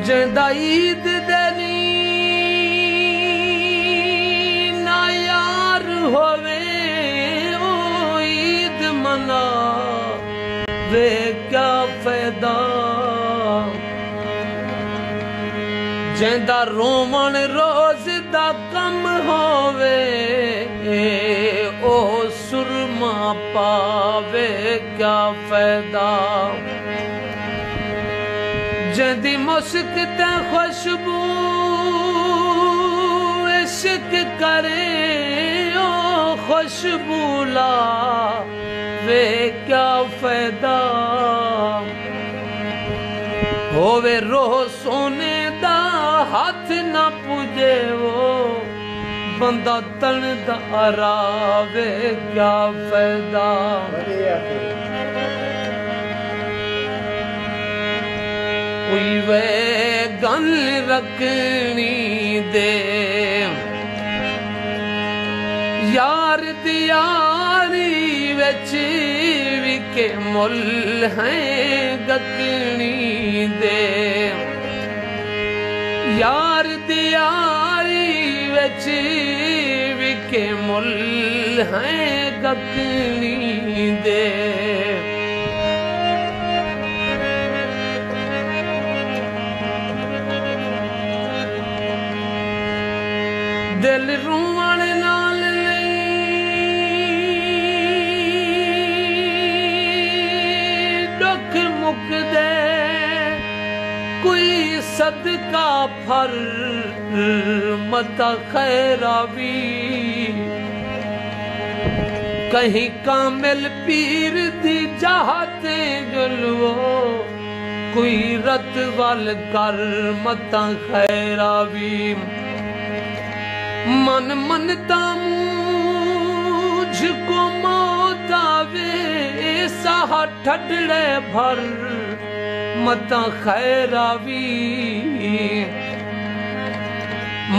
जंदा ईद देनी ना यार होवे ओ ईद मना वे क्या फायदा। जंदा रोवण रोज दा कम होवे ओ सुरमा पावे क्या फायदा। जंदी मुस्क ते खुशबू इश्क करे ओ खुशबू ला वे क्या फायदा। होवे रोह सोने दा हाथ ना पुजे वो बंदा तन दारा वे क्या फायदा। कोई वे गल रखनी दे यार दियारी विच भी के मुल है गकनी दे। यार दियारी विच भी के मुल है गकनी दे। दिल रूवण नाल दुख मुकदे कोई सदका फर मता खैरा भी। कहीं कामिल पीर दी चाहते जुलवो कोई रत वल कर मता खैरा भी। मन मनता मुझको मौत आवे साहा ठडले भर मता खैरावी।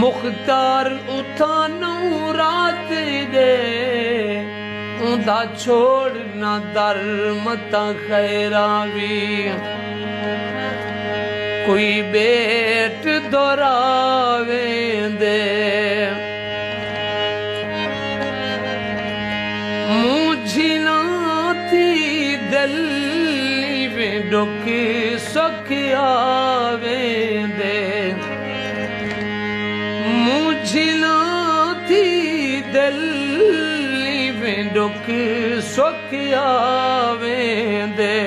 मुख्तार उठानू रात दे उदा छोड़ ना दर मता खैरावी। कोई बेट दोरावे दे मुझिला थी दिल में दुख सुख आवे दे। मुझिला थी दिल में दुख सुख आवे दे।